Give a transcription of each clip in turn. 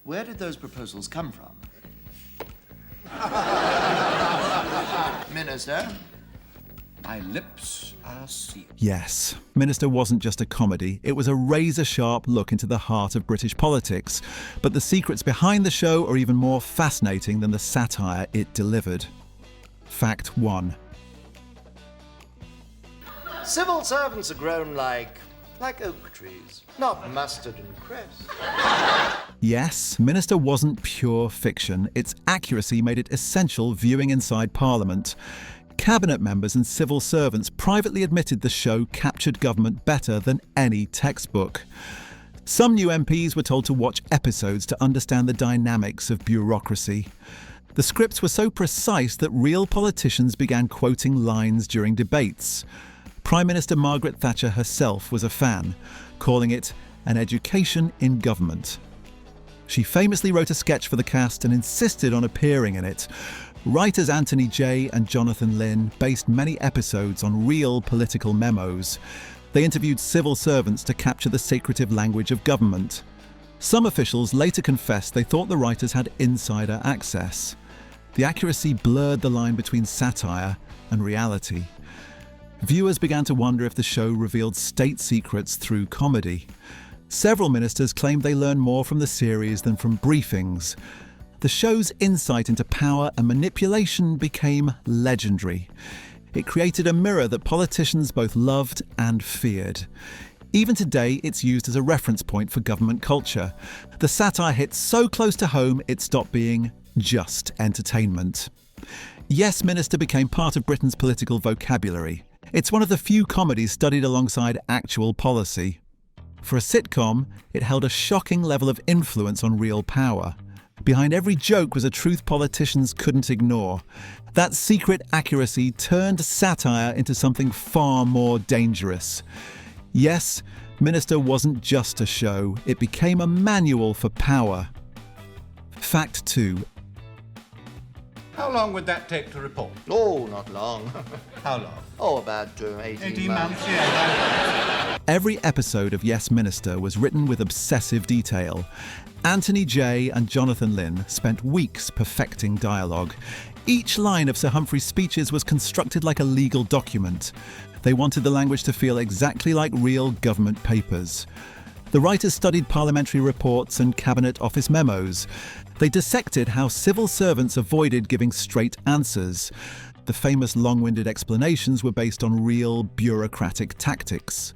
Where did those proposals come from? Minister, my lips are sealed. Yes, Minister wasn't just a comedy, it was a razor-sharp look into the heart of British politics. But the secrets behind the show are even more fascinating than the satire it delivered. Fact 1. Civil servants are grown like oak trees, not mustard and cress. Yes, Minister wasn't pure fiction. Its accuracy made it essential viewing inside Parliament. Cabinet members and civil servants privately admitted the show captured government better than any textbook. Some new MPs were told to watch episodes to understand the dynamics of bureaucracy. The scripts were so precise that real politicians began quoting lines during debates. Prime Minister Margaret Thatcher herself was a fan, calling it an education in government. She famously wrote a sketch for the cast and insisted on appearing in it. Writers Anthony Jay and Jonathan Lynn based many episodes on real political memos. They interviewed civil servants to capture the secretive language of government. Some officials later confessed they thought the writers had insider access. The accuracy blurred the line between satire and reality. Viewers began to wonder if the show revealed state secrets through comedy. Several ministers claimed they learned more from the series than from briefings. The show's insight into power and manipulation became legendary. It created a mirror that politicians both loved and feared. Even today, it's used as a reference point for government culture. The satire hit so close to home, it stopped being just entertainment. Yes, Minister became part of Britain's political vocabulary. It's one of the few comedies studied alongside actual policy. For a sitcom, it held a shocking level of influence on real power. Behind every joke was a truth politicians couldn't ignore. That secret accuracy turned satire into something far more dangerous. Yes, Minister wasn't just a show, it became a manual for power. Fact 2. How long would that take to report? Oh, not long. How long? Oh, about 18 months. Yeah. Every episode of Yes, Minister was written with obsessive detail. Anthony Jay and Jonathan Lynn spent weeks perfecting dialogue. Each line of Sir Humphrey's speeches was constructed like a legal document. They wanted the language to feel exactly like real government papers. The writers studied parliamentary reports and cabinet office memos. They dissected how civil servants avoided giving straight answers. The famous long-winded explanations were based on real bureaucratic tactics.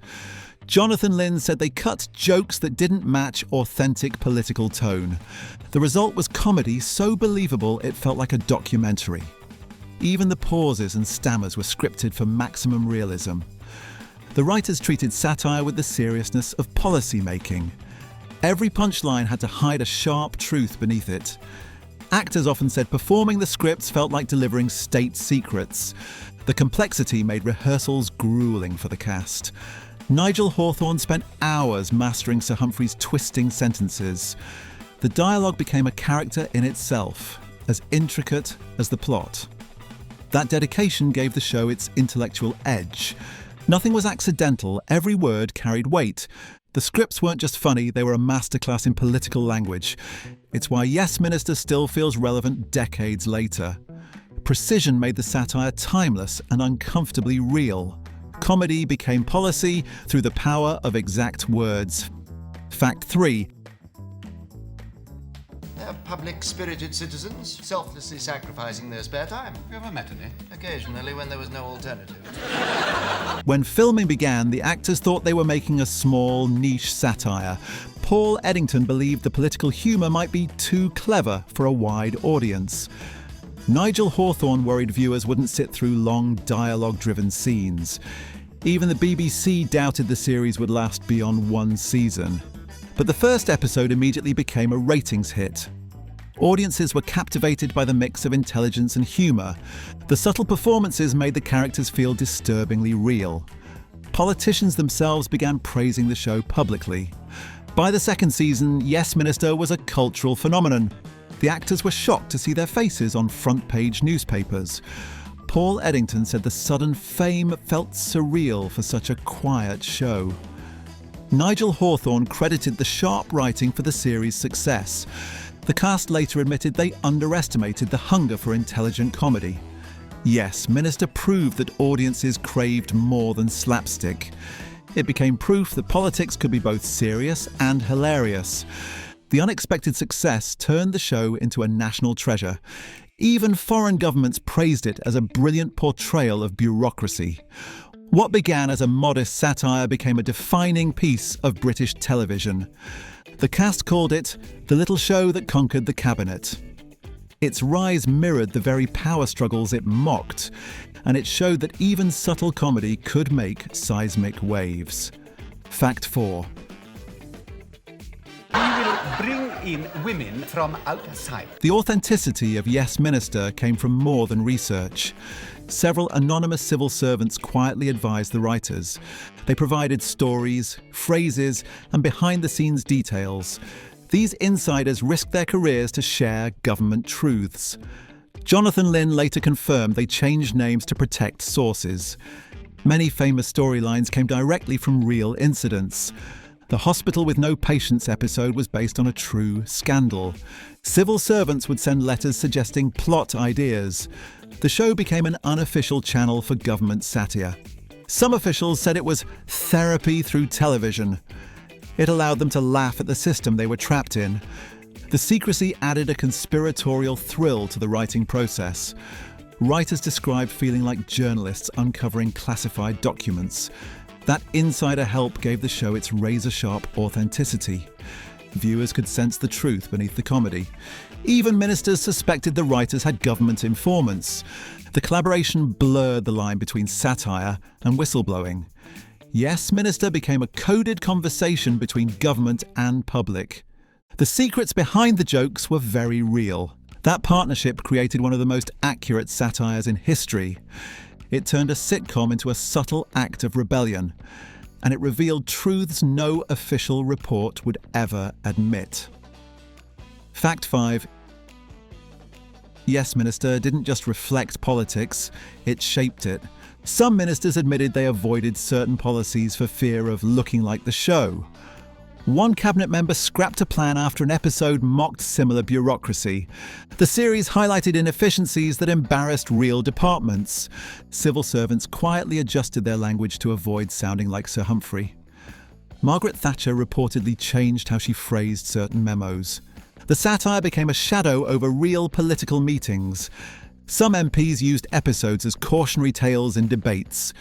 Jonathan Lynn said they cut jokes that didn't match authentic political tone. The result was comedy so believable it felt like a documentary. Even the pauses and stammers were scripted for maximum realism. The writers treated satire with the seriousness of policy making. Every punchline had to hide a sharp truth beneath it. Actors often said performing the scripts felt like delivering state secrets. The complexity made rehearsals grueling for the cast. Nigel Hawthorne spent hours mastering Sir Humphrey's twisting sentences. The dialogue became a character in itself, as intricate as the plot. That dedication gave the show its intellectual edge. Nothing was accidental, every word carried weight. The scripts weren't just funny, they were a masterclass in political language. It's why Yes, Minister still feels relevant decades later. Precision made the satire timeless and uncomfortably real. Comedy became policy through the power of exact words. Fact 3. They're public-spirited citizens, selflessly sacrificing their spare time. You ever met any? Occasionally, when there was no alternative. When filming began, the actors thought they were making a small, niche satire. Paul Eddington believed the political humour might be too clever for a wide audience. Nigel Hawthorne worried viewers wouldn't sit through long, dialogue-driven scenes. Even the BBC doubted the series would last beyond one season. But the first episode immediately became a ratings hit. Audiences were captivated by the mix of intelligence and humour. The subtle performances made the characters feel disturbingly real. Politicians themselves began praising the show publicly. By the second season, Yes, Minister was a cultural phenomenon. The actors were shocked to see their faces on front-page newspapers. Paul Eddington said the sudden fame felt surreal for such a quiet show. Nigel Hawthorne credited the sharp writing for the series' success. The cast later admitted they underestimated the hunger for intelligent comedy. Yes, Minister proved that audiences craved more than slapstick. It became proof that politics could be both serious and hilarious. The unexpected success turned the show into a national treasure. Even foreign governments praised it as a brilliant portrayal of bureaucracy. What began as a modest satire became a defining piece of British television. The cast called it the little show that conquered the cabinet. Its rise mirrored the very power struggles it mocked, and it showed that even subtle comedy could make seismic waves. Fact 4. We will bring in women from outside. The authenticity of Yes Minister came from more than research. Several anonymous civil servants quietly advised the writers. They provided stories, phrases, and behind-the-scenes details. These insiders risked their careers to share government truths. Jonathan Lynn later confirmed they changed names to protect sources. Many famous storylines came directly from real incidents. The Hospital with No Patients episode was based on a true scandal. Civil servants would send letters suggesting plot ideas. The show became an unofficial channel for government satire. Some officials said it was therapy through television. It allowed them to laugh at the system they were trapped in. The secrecy added a conspiratorial thrill to the writing process. Writers described feeling like journalists uncovering classified documents. That insider help gave the show its razor-sharp authenticity. Viewers could sense the truth beneath the comedy. Even ministers suspected the writers had government informants. The collaboration blurred the line between satire and whistleblowing. Yes Minister became a coded conversation between government and public. The secrets behind the jokes were very real. That partnership created one of the most accurate satires in history. It turned a sitcom into a subtle act of rebellion, and it revealed truths no official report would ever admit. Fact 5. Yes Minister didn't just reflect politics, it shaped it. Some ministers admitted they avoided certain policies for fear of looking like the show. One cabinet member scrapped a plan after an episode mocked similar bureaucracy. The series highlighted inefficiencies that embarrassed real departments. Civil servants quietly adjusted their language to avoid sounding like Sir Humphrey. Margaret Thatcher reportedly changed how she phrased certain memos. The satire became a shadow over real political meetings. Some MPs used episodes as cautionary tales in debates.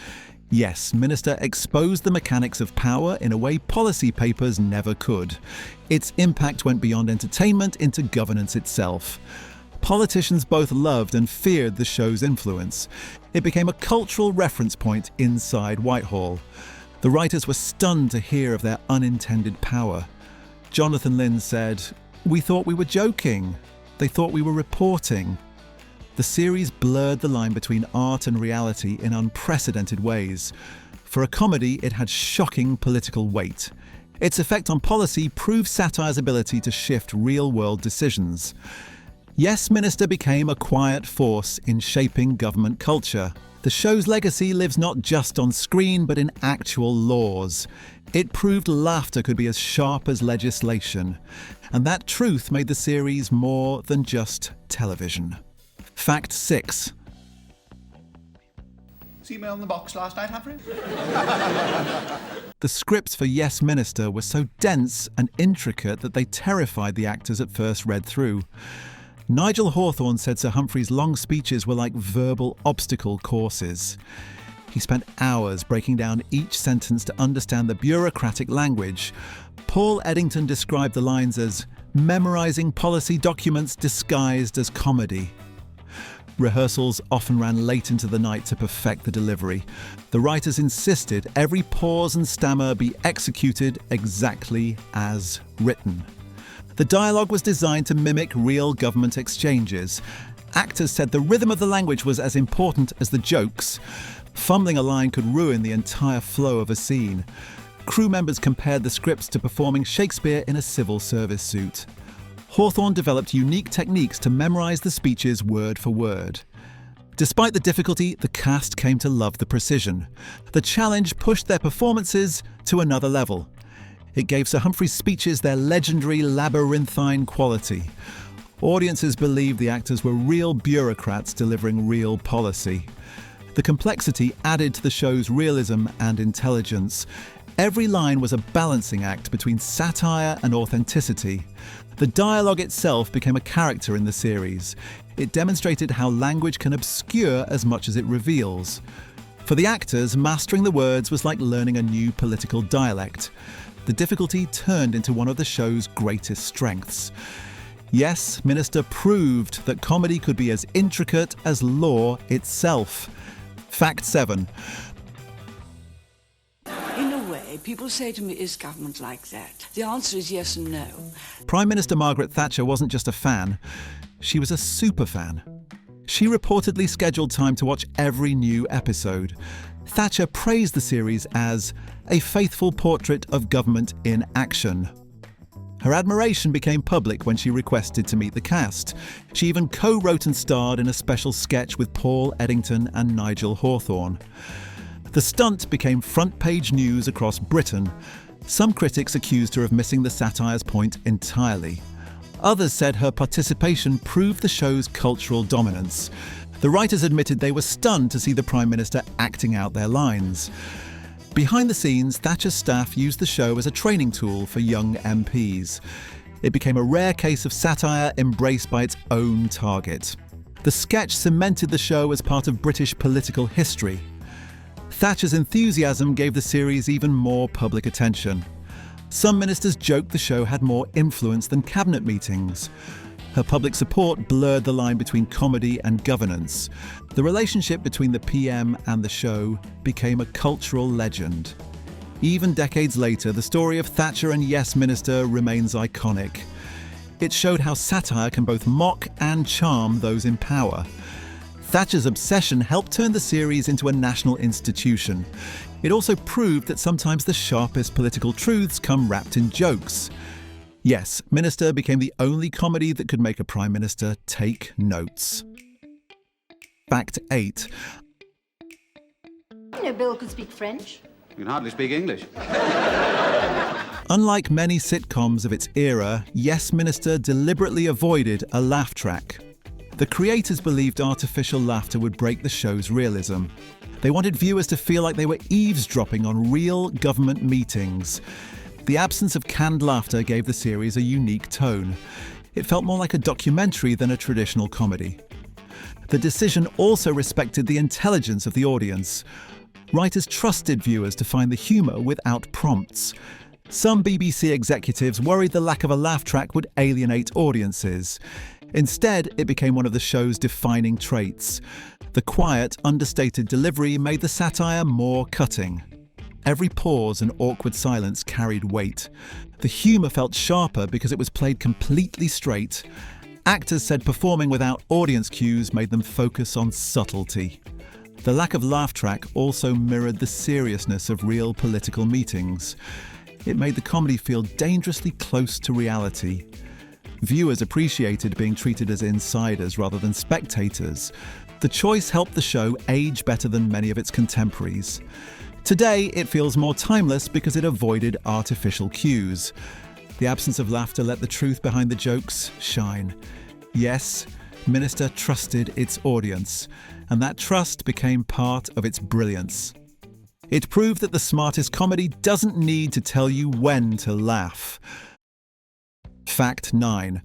Yes Minister exposed the mechanics of power in a way policy papers never could. Its impact went beyond entertainment into governance itself. Politicians both loved and feared the show's influence. It became a cultural reference point inside Whitehall. The writers were stunned to hear of their unintended power. Jonathan Lynn said, "We thought we were joking. They thought we were reporting." The series blurred the line between art and reality in unprecedented ways. For a comedy, it had shocking political weight. Its effect on policy proved satire's ability to shift real-world decisions. Yes Minister became a quiet force in shaping government culture. The show's legacy lives not just on screen, but in actual laws. It proved laughter could be as sharp as legislation. And that truth made the series more than just television. Fact 6. See me on the box last night, Humphrey? The scripts for Yes Minister were so dense and intricate that they terrified the actors at first read through. Nigel Hawthorne said Sir Humphrey's long speeches were like verbal obstacle courses. He spent hours breaking down each sentence to understand the bureaucratic language. Paul Eddington described the lines as memorising policy documents disguised as comedy. Rehearsals often ran late into the night to perfect the delivery. The writers insisted every pause and stammer be executed exactly as written. The dialogue was designed to mimic real government exchanges. Actors said the rhythm of the language was as important as the jokes. Fumbling a line could ruin the entire flow of a scene. Crew members compared the scripts to performing Shakespeare in a civil service suit. Hawthorne developed unique techniques to memorise the speeches word for word. Despite the difficulty, the cast came to love the precision. The challenge pushed their performances to another level. It gave Sir Humphrey's speeches their legendary labyrinthine quality. Audiences believed the actors were real bureaucrats delivering real policy. The complexity added to the show's realism and intelligence. Every line was a balancing act between satire and authenticity. The dialogue itself became a character in the series. It demonstrated how language can obscure as much as it reveals. For the actors, mastering the words was like learning a new political dialect. The difficulty turned into one of the show's greatest strengths. Yes, Minister proved that comedy could be as intricate as law itself. Fact 7. In a way, people say to me, is government like that? The answer is yes and no. Prime Minister Margaret Thatcher wasn't just a fan, she was a super fan. She reportedly scheduled time to watch every new episode. Thatcher praised the series as a faithful portrait of government in action. Her admiration became public when she requested to meet the cast. She even co-wrote and starred in a special sketch with Paul Eddington and Nigel Hawthorne. The stunt became front-page news across Britain. Some critics accused her of missing the satire's point entirely. Others said her participation proved the show's cultural dominance. The writers admitted they were stunned to see the Prime Minister acting out their lines. Behind the scenes, Thatcher's staff used the show as a training tool for young MPs. It became a rare case of satire embraced by its own target. The sketch cemented the show as part of British political history. Thatcher's enthusiasm gave the series even more public attention. Some ministers joked the show had more influence than cabinet meetings. Her public support blurred the line between comedy and governance. The relationship between the PM and the show became a cultural legend. Even decades later, the story of Thatcher and Yes Minister remains iconic. It showed how satire can both mock and charm those in power. Thatcher's obsession helped turn the series into a national institution. It also proved that sometimes the sharpest political truths come wrapped in jokes. Yes, Minister became the only comedy that could make a Prime Minister take notes. Fact 8. You know, Bill could speak French. You can hardly speak English. Unlike many sitcoms of its era, Yes Minister deliberately avoided a laugh track. The creators believed artificial laughter would break the show's realism. They wanted viewers to feel like they were eavesdropping on real government meetings. The absence of canned laughter gave the series a unique tone. It felt more like a documentary than a traditional comedy. The decision also respected the intelligence of the audience. Writers trusted viewers to find the humour without prompts. Some BBC executives worried the lack of a laugh track would alienate audiences. Instead, it became one of the show's defining traits. The quiet, understated delivery made the satire more cutting. Every pause and awkward silence carried weight. The humour felt sharper because it was played completely straight. Actors said performing without audience cues made them focus on subtlety. The lack of laugh track also mirrored the seriousness of real political meetings. It made the comedy feel dangerously close to reality. Viewers appreciated being treated as insiders rather than spectators. The choice helped the show age better than many of its contemporaries. Today, it feels more timeless because it avoided artificial cues. The absence of laughter let the truth behind the jokes shine. Yes, Minister trusted its audience, and that trust became part of its brilliance. It proved that the smartest comedy doesn't need to tell you when to laugh. Fact 9.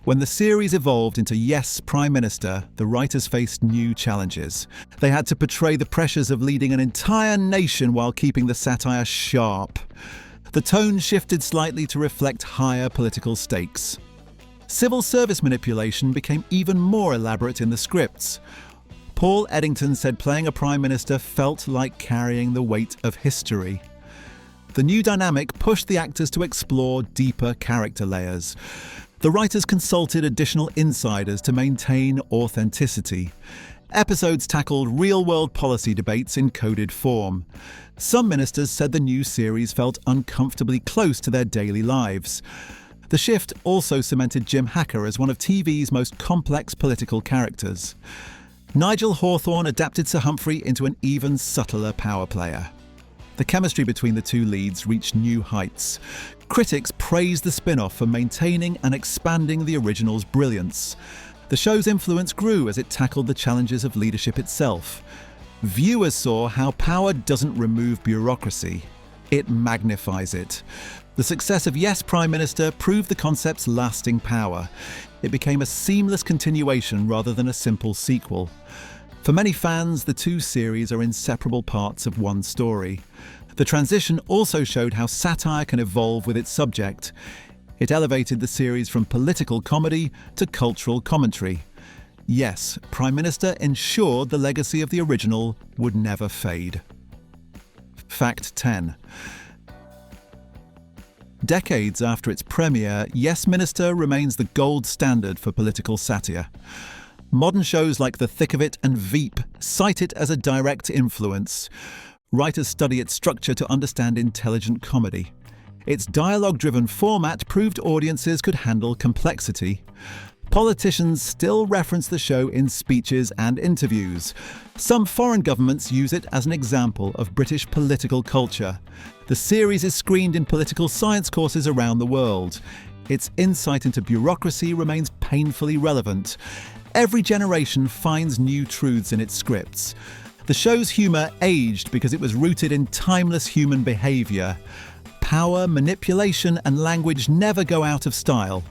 When the series evolved into Yes, Prime Minister, the writers faced new challenges. They had to portray the pressures of leading an entire nation while keeping the satire sharp. The tone shifted slightly to reflect higher political stakes. Civil service manipulation became even more elaborate in the scripts. Paul Eddington said playing a Prime Minister felt like carrying the weight of history. The new dynamic pushed the actors to explore deeper character layers. The writers consulted additional insiders to maintain authenticity. Episodes tackled real-world policy debates in coded form. Some ministers said the new series felt uncomfortably close to their daily lives. The shift also cemented Jim Hacker as one of TV's most complex political characters. Nigel Hawthorne adapted Sir Humphrey into an even subtler power player. The chemistry between the two leads reached new heights. Critics praised the spin-off for maintaining and expanding the original's brilliance. The show's influence grew as it tackled the challenges of leadership itself. Viewers saw how power doesn't remove bureaucracy, it magnifies it. The success of Yes, Prime Minister proved the concept's lasting power. It became a seamless continuation rather than a simple sequel. For many fans, the two series are inseparable parts of one story. The transition also showed how satire can evolve with its subject. It elevated the series from political comedy to cultural commentary. Yes, Prime Minister ensured the legacy of the original would never fade. Fact 10. Decades after its premiere, Yes Minister remains the gold standard for political satire. Modern shows like The Thick of It and Veep cite it as a direct influence. Writers study its structure to understand intelligent comedy. Its dialogue-driven format proved audiences could handle complexity. Politicians still reference the show in speeches and interviews. Some foreign governments use it as an example of British political culture. The series is screened in political science courses around the world. Its insight into bureaucracy remains painfully relevant. Every generation finds new truths in its scripts. The show's humour aged because it was rooted in timeless human behaviour. Power, manipulation and language never go out of style.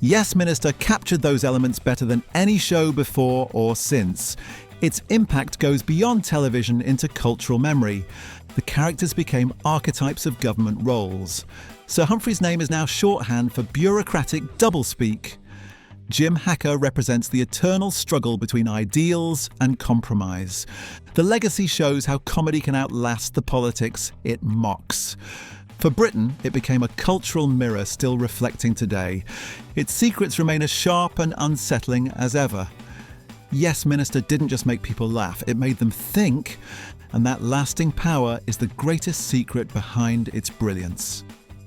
Yes Minister captured those elements better than any show before or since. Its impact goes beyond television into cultural memory. The characters became archetypes of government roles. Sir Humphrey's name is now shorthand for bureaucratic doublespeak. Jim Hacker represents the eternal struggle between ideals and compromise. The legacy shows how comedy can outlast the politics it mocks. For Britain, it became a cultural mirror still reflecting today. Its secrets remain as sharp and unsettling as ever. Yes Minister didn't just make people laugh, it made them think, and that lasting power is the greatest secret behind its brilliance.